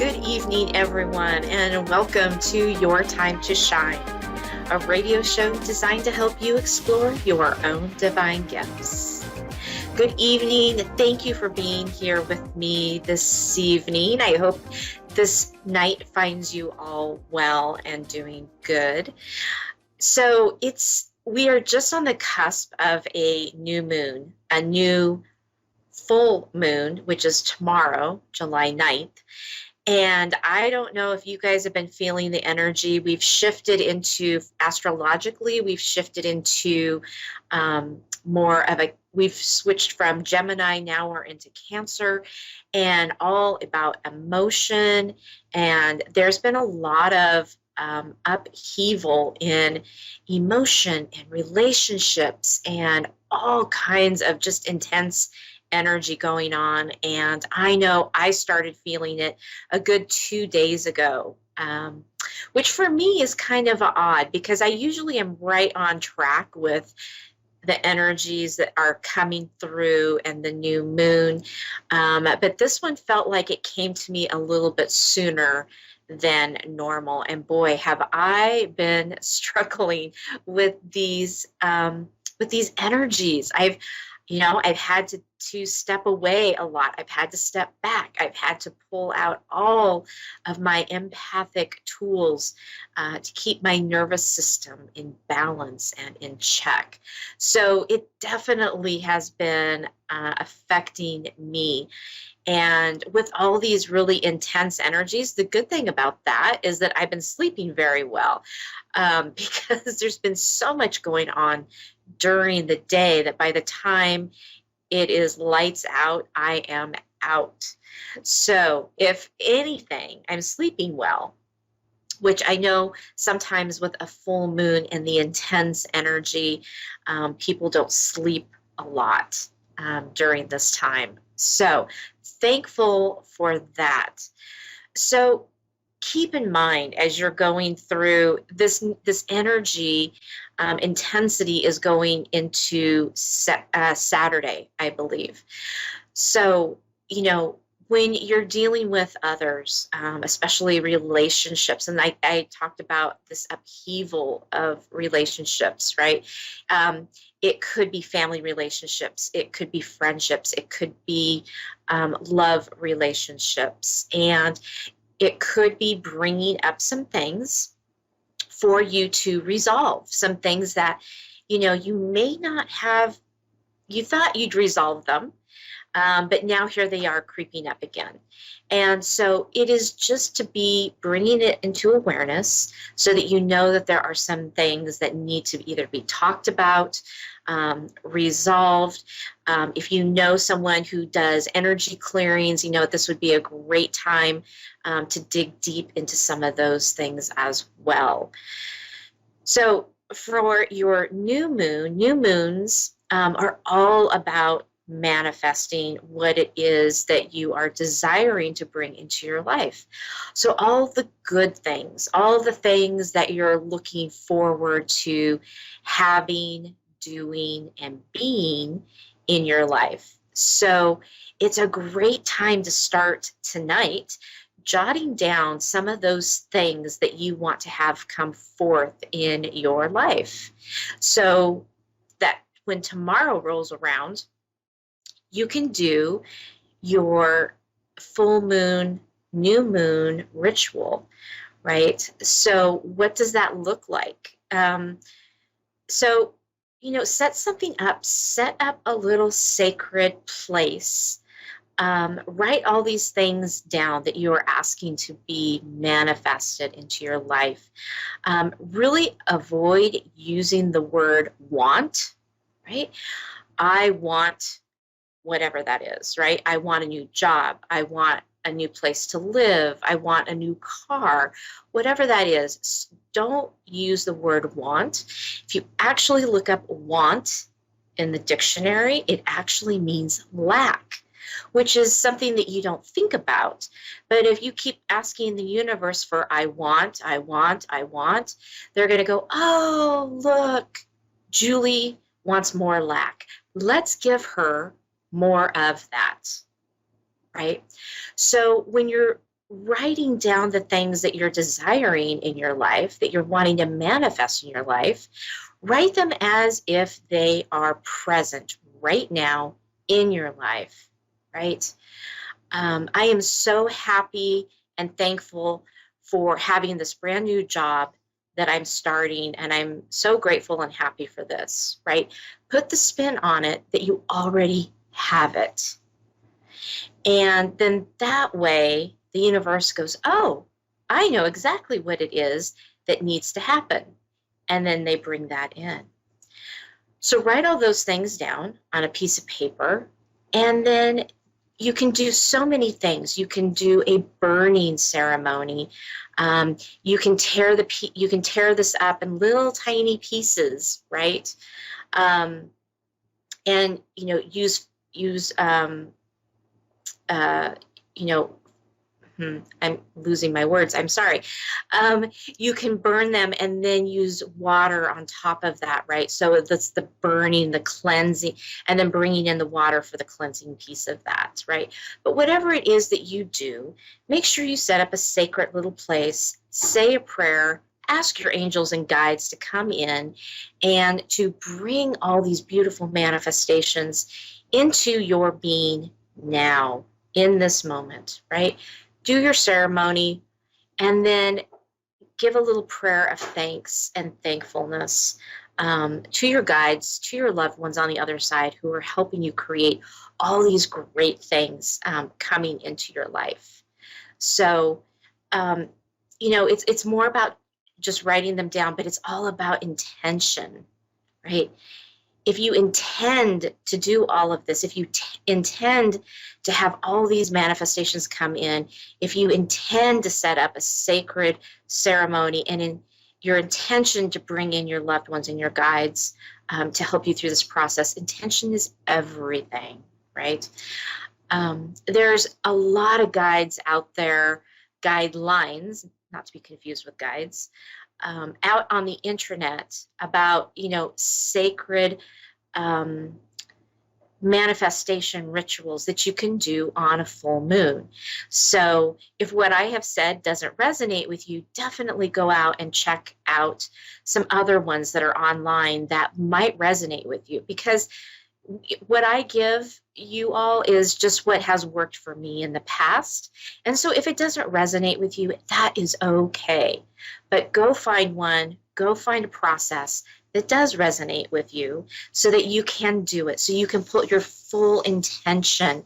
Good evening, everyone, and welcome to Your Time to Shine, a radio show designed to help you explore your own divine gifts. Good evening. Thank you for being here with me this evening. I hope this night finds you all well and doing good. So we are just on the cusp of a new moon, a new full moon, which is tomorrow, July 9th. And I don't know if you guys have been feeling the energy. We've shifted into, astrologically, we've shifted into we've switched from Gemini, now we're into Cancer, and all about emotion. And there's been a lot of upheaval in emotion and relationships and all kinds of just intense energy going on. And I know I started feeling it a good 2 days ago, which for me is kind of odd because I usually am right on track with the energies that are coming through and the new moon. But this one felt like it came to me a little bit sooner than normal. And boy, have I been struggling with these energies. I've had to step away a lot. I've had to step back. I've had to pull out all of my empathic tools to keep my nervous system in balance and in check. So it definitely has been affecting me. And with all these really intense energies, the good thing about that is that I've been sleeping very well because there's been so much going on during the day that by the time it is lights out, I am out. So if anything, I'm sleeping well, which I know sometimes with a full moon and the intense energy, people don't sleep a lot during this time. So thankful for that. So keep in mind as you're going through this energy, intensity is going into Saturday, I believe. So, when you're dealing with others, especially relationships, and I talked about this upheaval of relationships, right? It could be family relationships, it could be friendships, it could be love relationships, and it could be bringing up some things for you to resolve, some things that, you may not have, you thought you'd resolve them, but now here they are creeping up again. And so it is just to be bringing it into awareness so that you know that there are some things that need to either be talked about, resolved. If you know someone who does energy clearings, this would be a great time to dig deep into some of those things as well. So for your new moons are all about manifesting what it is that you are desiring to bring into your life. So all the good things, all the things that you're looking forward to having, doing, and being in your life. So it's a great time to start tonight jotting down some of those things that you want to have come forth in your life. So that when tomorrow rolls around, you can do your full moon, new moon ritual, right? So what does that look like? Set something up, set up a little sacred place. Write all these things down that you are asking to be manifested into your life. Really avoid using the word want, right? I want whatever that is, right? I want a new job. I want a new place to live. I want a new car. Whatever that is, don't use the word want. If you actually look up want in the dictionary, it actually means lack, which is something that you don't think about. But if you keep asking the universe for I want, they're going to go, oh, look, Julie wants more lack. Let's give her more of that, right? So when you're writing down the things that you're desiring in your life, that you're wanting to manifest in your life, write them as if they are present right now in your life, right? I am so happy and thankful for having this brand new job that I'm starting, and I'm so grateful and happy for this, right? Put the spin on it that you already have it. And then that way, the universe goes, oh, I know exactly what it is that needs to happen. And then they bring that in. So write all those things down on a piece of paper, and then you can do so many things. You can do a burning ceremony. You can tear this up in little tiny pieces, right? And use you know, I'm losing my words. I'm sorry. You can burn them and then use water on top of that, right? So that's the burning, the cleansing, and then bringing in the water for the cleansing piece of that, right? But whatever it is that you do, make sure you set up a sacred little place, say a prayer, ask your angels and guides to come in and to bring all these beautiful manifestations into your being now, in this moment, right? Do your ceremony, and then give a little prayer of thanks and thankfulness to your guides, to your loved ones on the other side who are helping you create all these great things coming into your life. So, it's more about just writing them down, but it's all about intention, right? If you intend to do all of this, if you intend to have all these manifestations come in, if you intend to set up a sacred ceremony, and in your intention to bring in your loved ones and your guides to help you through this process, intention is everything, right? There's a lot of guides out there, guidelines, not to be confused with guides, out on the internet about, sacred manifestation rituals that you can do on a full moon. So if what I have said doesn't resonate with you, definitely go out and check out some other ones that are online that might resonate with you, because what I give you all is just what has worked for me in the past. And so if it doesn't resonate with you, that is okay. But go find one, go find a process that does resonate with you so that you can do it, so you can put your full intention,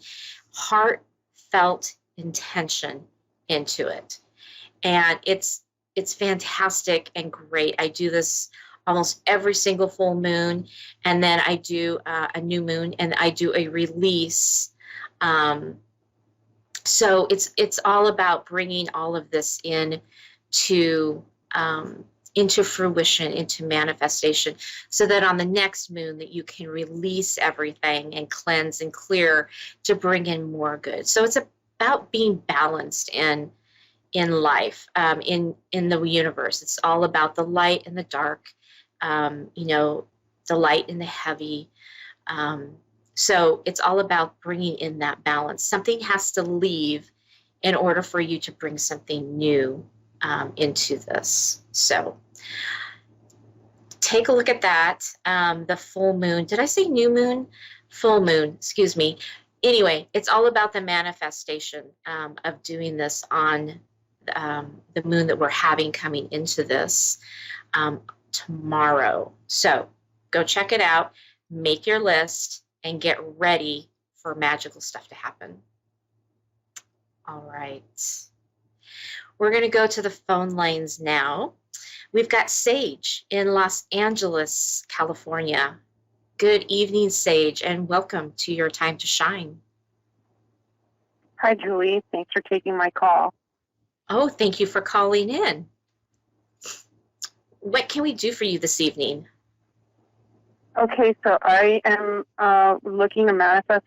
heartfelt intention into it. And it's fantastic and great. I do this almost every single full moon, and then I do a new moon, and I do a release. So it's all about bringing all of this into fruition, into manifestation, so that on the next moon that you can release everything and cleanse and clear to bring in more good. So it's about being balanced in life, in the universe. It's all about the light and the dark, the light and the heavy. So it's all about bringing in that balance. Something has to leave in order for you to bring something new into this. So take a look at that. The full moon. Did I say new moon? Full moon, excuse me. Anyway, it's all about the manifestation of doing this on the moon that we're having coming into this tomorrow. So go check it out, make your list, and get ready for magical stuff to happen. All right. We're going to go to the phone lines now. We've got Sage in Los Angeles, California. Good evening, Sage, and welcome to Your Time to Shine. Hi, Julie. Thanks for taking my call. Oh, thank you for calling in. What can we do for you this evening? Okay, so I am looking to manifest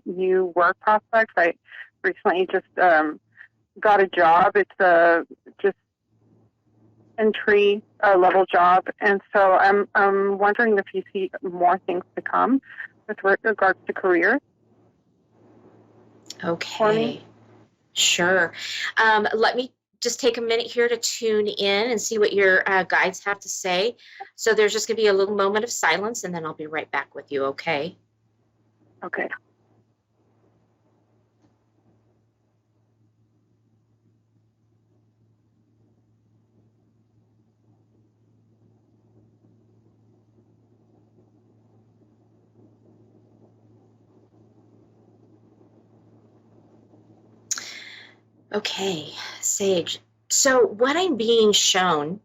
new work prospects. I recently just got a job. It's just entry level job, and so I'm wondering if you see more things to come with regards to career. Okay. Sure. Let me just take a minute here to tune in and see what your guides have to say. So there's just going to be a little moment of silence, and then I'll be right back with you, okay? Okay. Okay, Sage. So what I'm being shown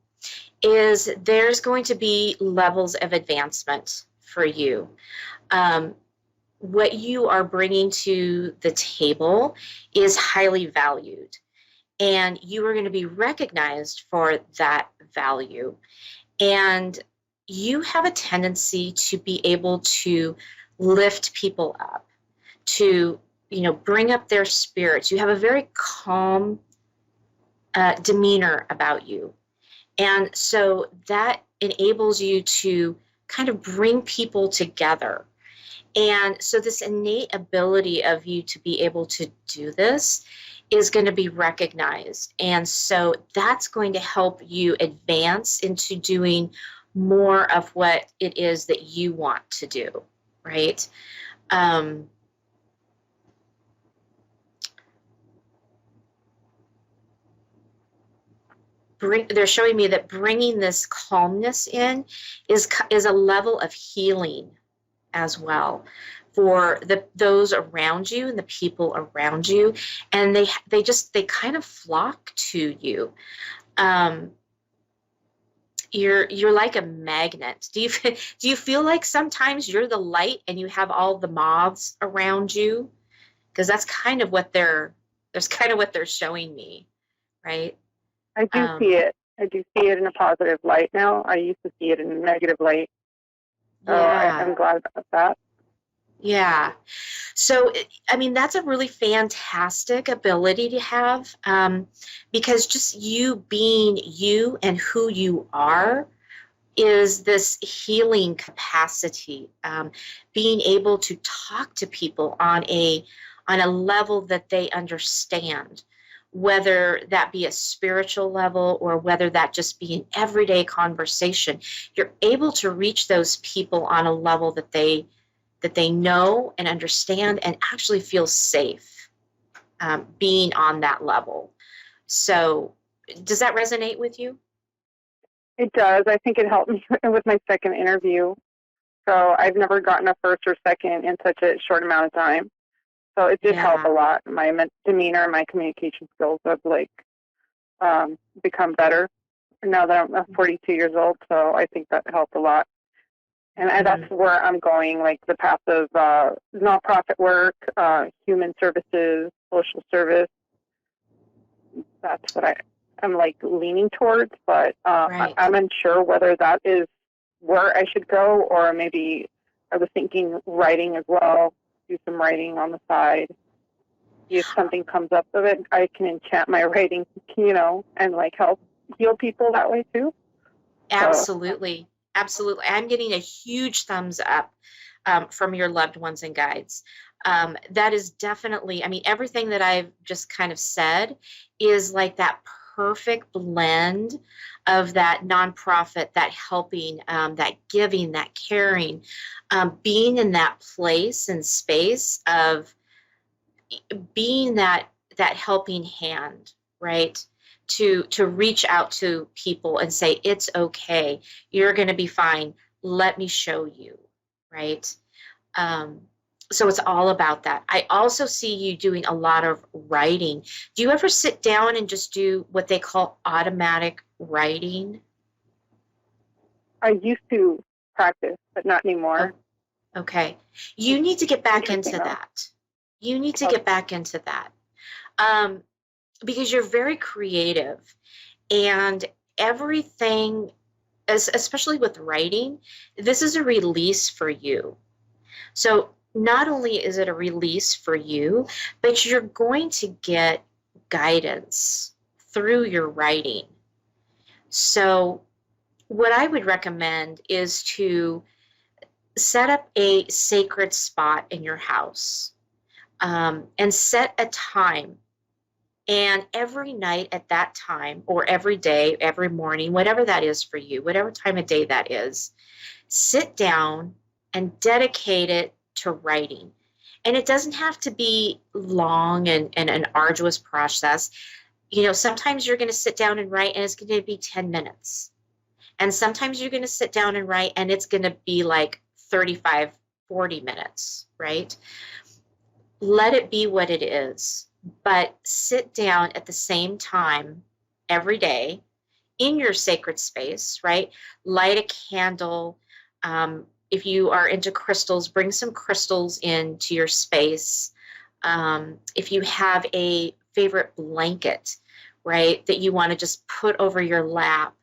is there's going to be levels of advancement for you. Um, what you are bringing to the table is highly valued, and you are going to be recognized for that value. And you have a tendency to be able to lift people up, to bring up their spirits. You have a very calm demeanor about you, and so that enables you to kind of bring people together. And so this innate ability of you to be able to do this is going to be recognized. And so that's going to help you advance into doing more of what it is that you want to do, right? Um, they're showing me that bringing this calmness in is a level of healing as well for those around you and the people around you, and they kind of flock to you. You're like a magnet. Do you feel like sometimes you're the light and you have all the moths around you? Because that's kind of what they're showing me, right? I do see it. I do see it in a positive light now. I used to see it in a negative light. So Yeah. I'm glad about that. Yeah. So, I mean, that's a really fantastic ability to have, because just you being you and who you are is this healing capacity, being able to talk to people on a level that they understand, whether that be a spiritual level or whether that just be an everyday conversation. You're able to reach those people on a level that they know and understand and actually feel safe, being on that level. So does that resonate with you? It does. I think it helped me with my second interview. So I've never gotten a first or second in such a short amount of time. So it did help a lot. My demeanor and my communication skills have become better now that I'm 42 years old. So I think that helped a lot. And that's where I'm going, like the path of nonprofit work, human services, social service. That's what I'm like leaning towards, but Right. I'm unsure whether that is where I should go, or maybe I was thinking writing as well, do some writing on the side. If something comes up of it, I can enchant my writing, and like help heal people that way too. Absolutely. Absolutely. I'm getting a huge thumbs up from your loved ones and guides. That is definitely, I mean, everything that I've just kind of said is like that perfect blend of that nonprofit, that helping, that giving, that caring, being in that place and space of being that helping hand, right? To reach out to people and say, it's okay, you're going to be fine, let me show you, right? So it's all about that. I also see you doing a lot of writing. Do you ever sit down and just do what they call automatic writing? I used to practice, but not anymore. Oh, okay. You need to get back into that. You need to get back into that. Because you're very creative, and everything, especially with writing, this is a release for you. So not only is it a release for you, but you're going to get guidance through your writing. So what I would recommend is to set up a sacred spot in your house, and set a time And every night at that time, or every day, every morning, whatever that is for you, whatever time of day that is, sit down and dedicate it to writing. And it doesn't have to be long and an arduous process. You know, sometimes you're going to sit down and write and it's going to be 10 minutes. And sometimes you're going to sit down and write and it's going to be like 35, 40 minutes, right? Let it be what it is. But sit down at the same time every day in your sacred space, right? Light a candle. If you are into crystals, bring some crystals into your space. If you have a favorite blanket, right, that you want to just put over your lap,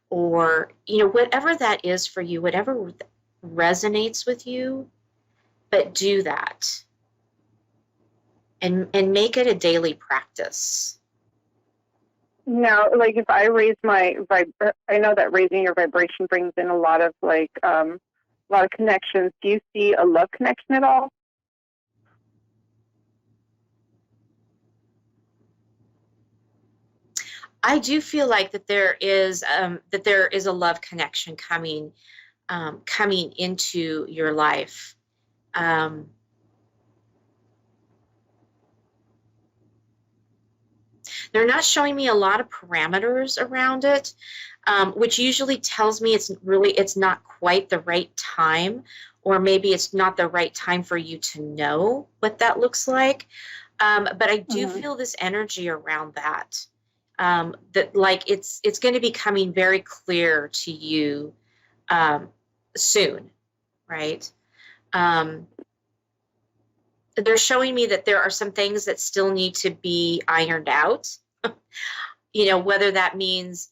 or, you know, whatever that is for you, whatever resonates with you, but do that. And make it a daily practice. Now, like if I raise my I know that raising your vibration brings in a lot of connections. Do you see a love connection at all? I do feel like that there is a love connection coming into your life. They're not showing me a lot of parameters around it, which usually tells me it's not quite the right time, or maybe it's not the right time for you to know what that looks like. But I do feel this energy around that, that like it's going to be coming very clear to you soon, right? They're showing me that there are some things that still need to be ironed out. You know, whether that means,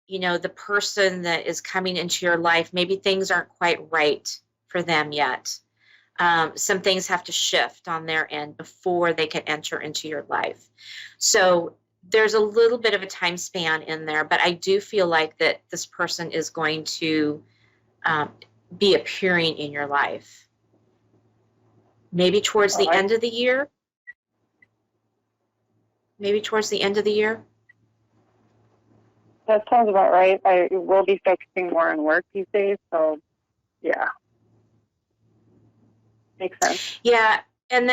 you know, the person that is coming into your life, maybe things aren't quite right for them yet. Some things have to shift on their end before they can enter into your life. So there's a little bit of a time span in there, but I do feel like that this person is going to be appearing in your life. Maybe towards the end of the year. Maybe towards the end of the year. That sounds about right. I will be focusing more on work these days, so yeah, makes sense. Yeah, and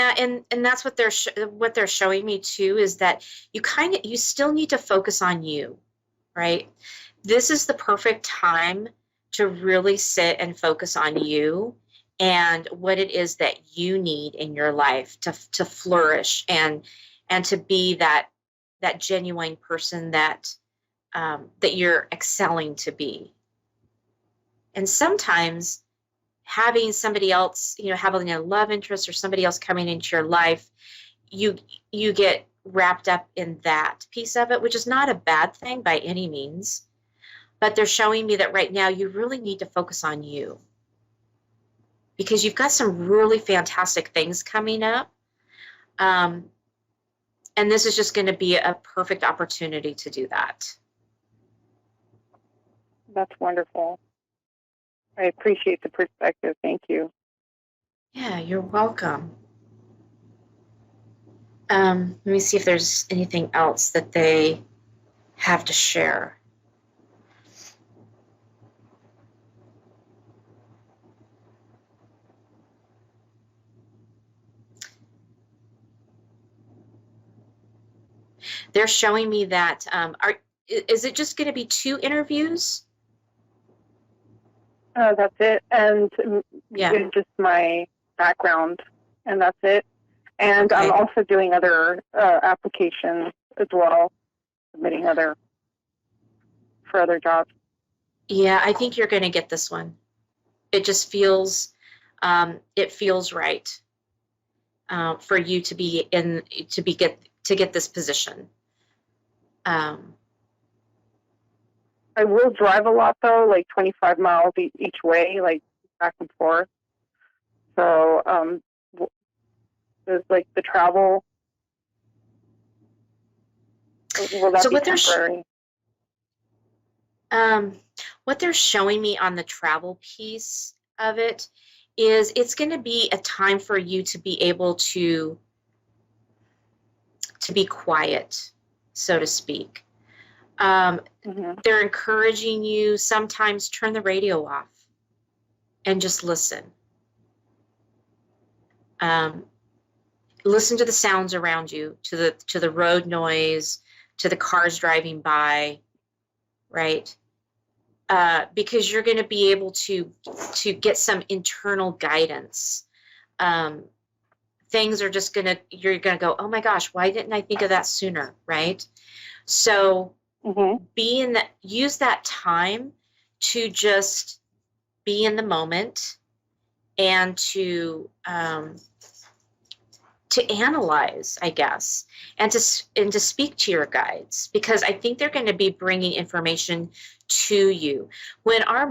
that's what they're showing me too, is that you still need to focus on you, right? This is the perfect time to really sit and focus on you and what it is that you need in your life to flourish and to be that genuine person that you're excelling to be. And sometimes having somebody else, you know, having a love interest or somebody else coming into your life, you get wrapped up in that piece of it, which is not a bad thing by any means. But they're showing me that right now you really need to focus on you, because you've got some really fantastic things coming up. And this is just going to be a perfect opportunity to do that. That's wonderful. I appreciate the perspective. Thank you. Yeah, you're welcome. Let me see if there's anything else that they have to share. They're showing me that, is it just going to be 2 interviews? That's it. And just my background, and that's it. And okay. I'm also doing other applications as well, submitting for other jobs. Yeah, I think you're going to get this one. It just feels, it feels right for you to get this position. I will drive a lot though, like 25 miles each way, like back and forth. So there's like the travel. Will that be temporary? What they're showing me on the travel piece of it is it's going to be a time for you to be able to be quiet. so to speak. Mm-hmm. They're encouraging you sometimes turn the radio off and just listen. Listen to the sounds around you, to the road noise, to the cars driving by, right? Because you're going to be able to get some internal guidance. Things are just you're going to go, oh my gosh, why didn't I think of that sooner, right? So use that time to just be in the moment and to analyze, I guess, and to speak to your guides, because I think they're going to be bringing information to you. When our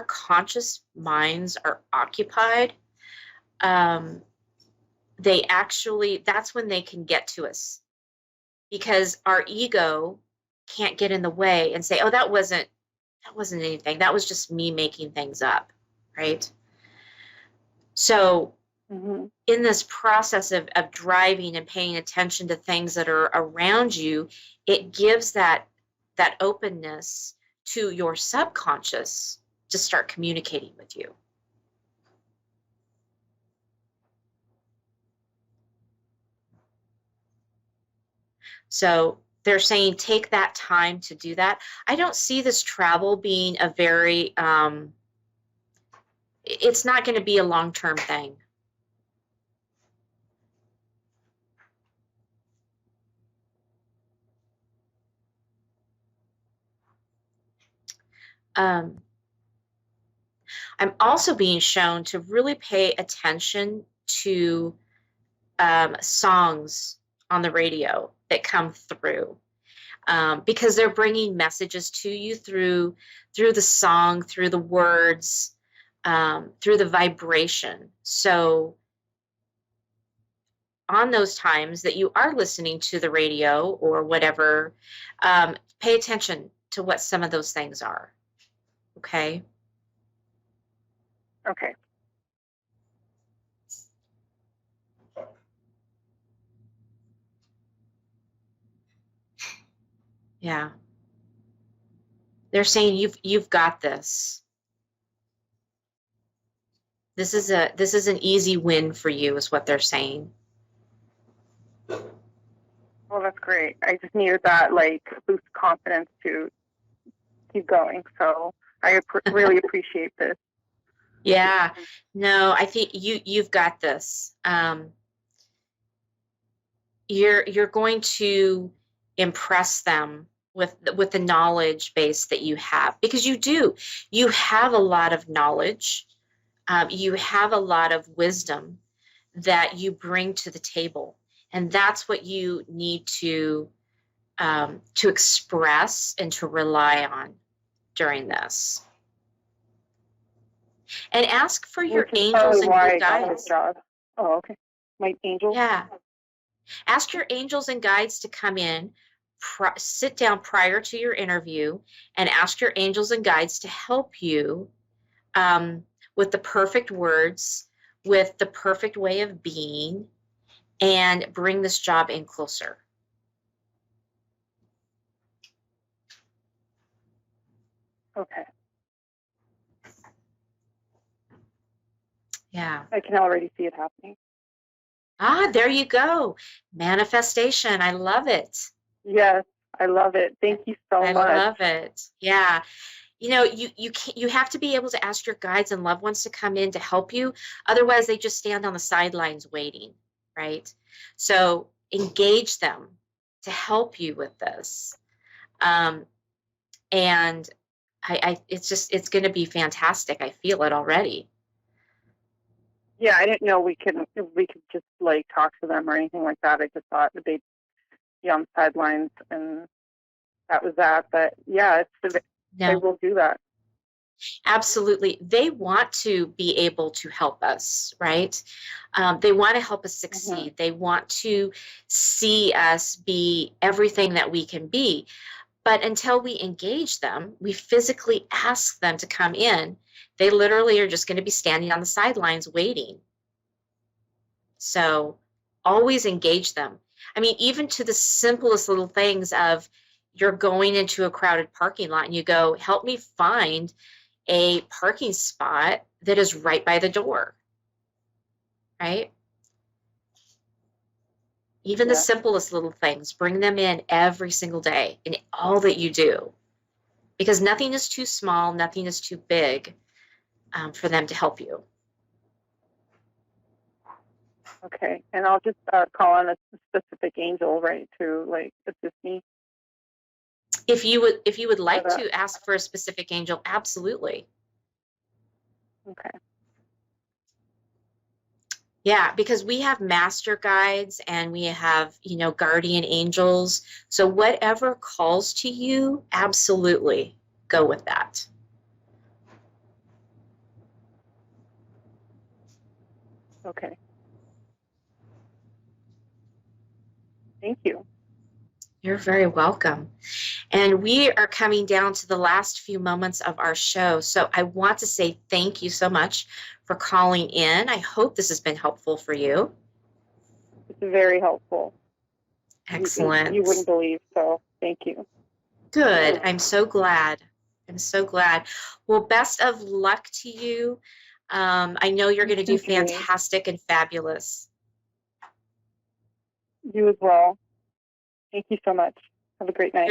conscious minds are occupied, that's when they can get to us, because our ego can't get in the way and say, oh, that wasn't anything. That was just me making things up, right? So in this process of driving and paying attention to things that are around you, it gives that openness to your subconscious to start communicating with you. So they're saying take that time to do that. I don't see this travel being a very, it's not going to be a long-term thing. I'm also being shown to really pay attention to songs on the radio that come through, because they're bringing messages to you through the song, through the words, through the vibration. So on those times that you are listening to the radio or whatever, pay attention to what some of those things are. Okay? Okay. Yeah. They're saying you've got this. This is an easy win for you, is what they're saying. Well, that's great. I just needed that boost confidence to keep going. So I really appreciate this. Yeah. No, I think you've got this. You're going to impress them with the knowledge base that you have, because you have a lot of knowledge, you have a lot of wisdom that you bring to the table, and that's what you need to express and to rely on during this. And ask for your angels and your guides. Oh, okay. My angels? Yeah. Ask your angels and guides to come in, sit down prior to your interview, and ask your angels and guides to help you with the perfect words, with the perfect way of being, and bring this job in closer. Okay. Yeah. I can already see it happening. Ah, there you go. Manifestation. I love it. Yes, I love it. Thank you so much. I love it. Yeah. You know, you have to be able to ask your guides and loved ones to come in to help you. Otherwise, they just stand on the sidelines waiting, right? So engage them to help you with this. And it's going to be fantastic. I feel it already. Yeah, I didn't know we could just talk to them or anything like that. I just thought that they'd be on the sidelines and that was that. But yeah, they will do that. Absolutely. They want to be able to help us, right? They want to help us succeed. They want to see us be everything that we can be. But until we engage them, we physically ask them to come in, they literally are just going to be standing on the sidelines waiting. So always engage them. I mean, even to the simplest little things of you're going into a crowded parking lot and you go, help me find a parking spot that is right by the door, right? Even the simplest little things, bring them in every single day in all that you do, because nothing is too small, nothing is too big for them to help you. Okay, and I'll just call on a specific angel, right, to like assist me. If you would like to ask for a specific angel, absolutely. Okay. Yeah, because we have master guides and we have, you know, guardian angels. So whatever calls to you, absolutely go with that. Okay. Thank you. You're very welcome. And we are coming down to the last few moments of our show. So I want to say thank you so much for calling in. I hope this has been helpful for you. It's very helpful. Excellent. You wouldn't believe, so thank you. Good. I'm so glad. I'm so glad. Well, best of luck to you. I know you're going to do fantastic and fabulous. You as well. Thank you so much. Have a great night.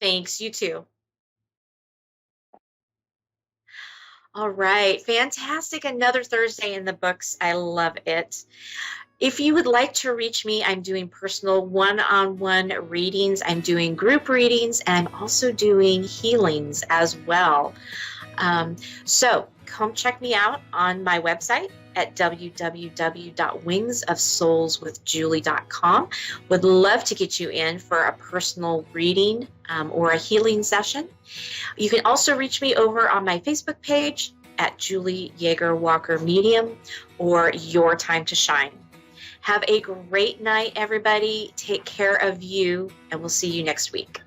Thanks. You too. All right. Fantastic. Another Thursday in the books. I love it. If you would like to reach me, I'm doing personal one-on-one readings. I'm doing group readings, and I'm also doing healings as well. So come check me out on my website at www.wingsofsoulswithjulie.com. Would love to get you in for a personal reading or a healing session. You can also reach me over on my Facebook page at Julie YeagerWalker Medium or Your Time to Shine. Have a great night, everybody. Take care of you, and we'll see you next week.